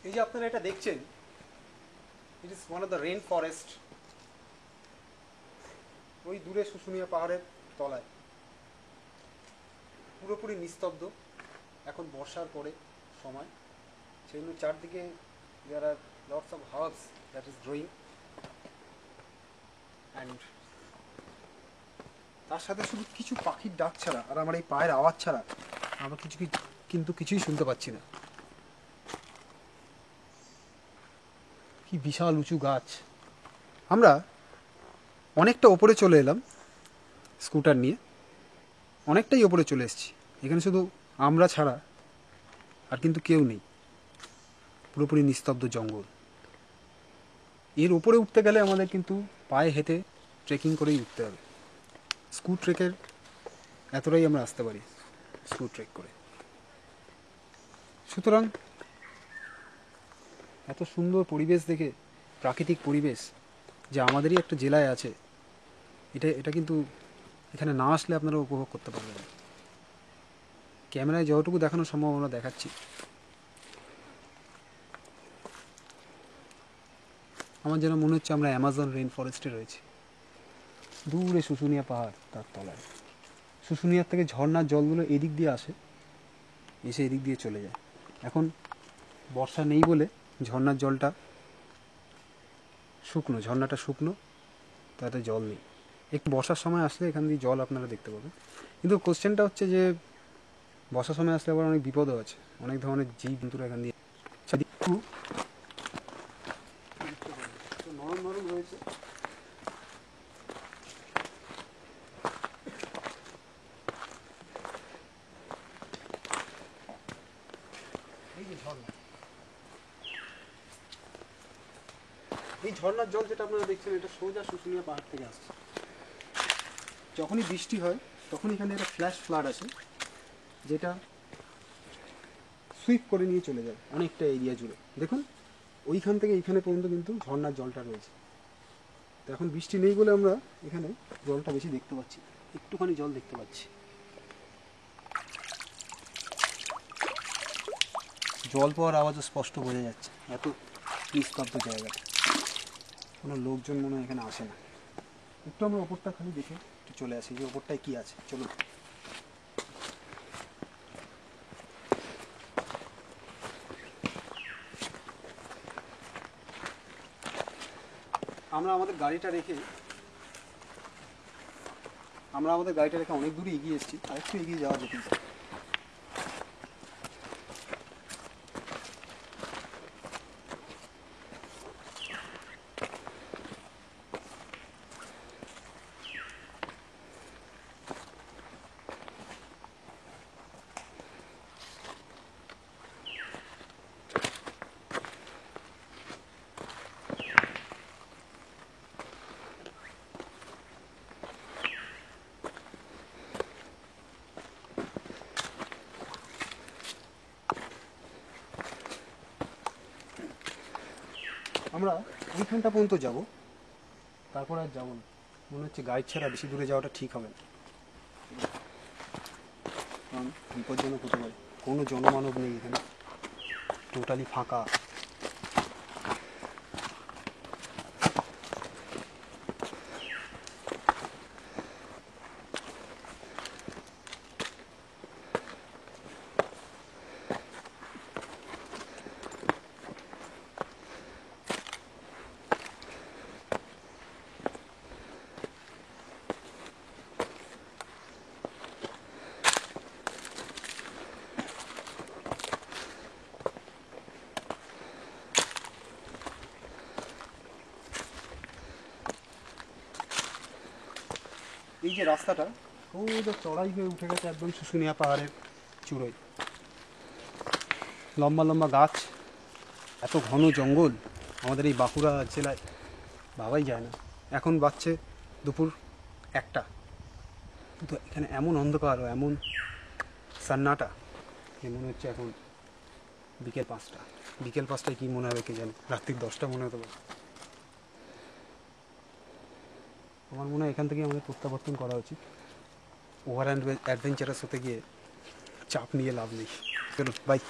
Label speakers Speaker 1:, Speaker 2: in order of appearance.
Speaker 1: এই যে আপনারা এটা দেখছেন, it is one of the rain forest. ওই দূরে শুশুনিয়া পাহাড়ের তলায় পুরোপুরি নিস্তব্ধ। এখন বর্ষার পরে সময়, সেগুলো চারদিকে there are lots of herbs that is growing, and তার সাথে শুধু কিছু পাখির ডাক ছাড়া আর আমার এই পায়ের আওয়াজ ছাড়া আমরা কিন্তু কিছুই শুনতে পাচ্ছি না। কি বিশাল উঁচু গাছ। আমরা অনেকটা ওপরে চলে এলাম স্কুটার নিয়ে, অনেকটাই ওপরে চলে এসেছি। এখানে শুধু আমরা ছাড়া আর কিন্তু কেউ নেই, পুরোপুরি নিস্তব্ধ জঙ্গল। এর ওপরে উঠতে গেলে আমাদের কিন্তু পায়ে হেঁটে ট্রেকিং করেই উঠতে হবে। স্কুট ট্রেকের এতটাই আমরা আসতে পারি স্কুট ট্রেক করে। সুতরাং এত সুন্দর পরিবেশ দেখে, প্রাকৃতিক পরিবেশ যে আমাদেরই একটা জেলায় আছে, এটা কিন্তু এখানে না আসলে আপনারা উপভোগ করতে পারবেন না। ক্যামেরায় যতটুকু দেখানো সম্ভব আমরা দেখাচ্ছি। আমার যেন মনে হচ্ছে আমরা অ্যামাজন রেন ফরেস্টে রয়েছি। দূরে শুশুনিয়া পাহাড়, তার তলায় শুশুনিয়ার থেকে ঝর্ণার জলগুলো এদিক দিয়ে আসে, এসে এদিক দিয়ে চলে যায়। এখন বর্ষা নেই বলে ঝর্ণার জলটা শুকনো, ঝর্ণাটা শুকনো, তাতে জল নেই। একটু বর্ষার সময় আসলে এখান দিয়ে জল আপনারা দেখতে পাবেন। কিন্তু কোশ্চেনটা হচ্ছে যে বর্ষার সময় আসলে আবার অনেক বিপদও আছে, অনেক ধরনের জীব জন্তুরা এখান দিয়ে একটু নরম নরম রয়েছে। এই যে ঝর্ণা, এই ঝর্ণার জল যেটা আপনারা দেখছেন, এটা সোজা শুশুনিয়া পাহাড় থেকে আসছে। যখনই বৃষ্টি হয় তখন এখানে একটা ফ্ল্যাশ ফ্লাড আসে, যেটা সুইপ করে নিয়ে চলে যায় অনেকটা এরিয়া জুড়ে। দেখুন ওইখান থেকে এইখানে পর্যন্ত কিন্তু ঝর্ণার জলটা রয়েছে। তো এখন বৃষ্টি নেই বলে আমরা এখানে জলটা বেশি দেখতে পাচ্ছি, একটুখানি জল দেখতে পাচ্ছি। জল পাওয়ার আওয়াজও স্পষ্ট বোঝা যাচ্ছে, এত নিস্তব্ধ জায়গাটা, কোনো লোকজন মনে হয় এখানে আসে না। একটু আমরা ওপরটা খালি দেখে একটু চলে আসি যে ওপরটায় কী আছে। চলুন। আমরা আমাদের গাড়িটা রেখে অনেক দূরে এগিয়ে এসেছি, আর একটু এগিয়ে যাওয়া যেতে পারে। আমরা ওইখানটা পর্যন্ত যাব, তারপর আর যাবো না। মনে হচ্ছে গাইড ছাড়া বেশি দূরে যাওয়াটা ঠিক হবে না, কারণ বিপজ্জনক হতে পারে। কোনো জনমানব নেই এখানে, টোটালি ফাঁকা। এই যে রাস্তাটা সোজা চড়াই হয়ে উঠে গেছে একদম শুশুনিয়া পাহাড়ের চূড়োয়। লম্বা লম্বা গাছ, এত ঘন জঙ্গল আমাদের এই বাঁকুড়া জেলায় ভাবাই যায় না। এখন বাজছে দুপুর 1টা, কিন্তু এখানে এমন অন্ধকার ও এমন সান্নাটা যে মনে হচ্ছে এখন বিকেল 5টা। বিকেল 5টায় কী মনে হবে কে জানে, রাত্রির 10টা মনে হতে পারে। আমার মনে হয় এখান থেকে আমাদের প্রত্যাবর্তন করা উচিত। ওভার অ্যাডভেঞ্চারাস হতে গিয়ে চাপ নিয়ে লাভ নেই। চলুন, বাই।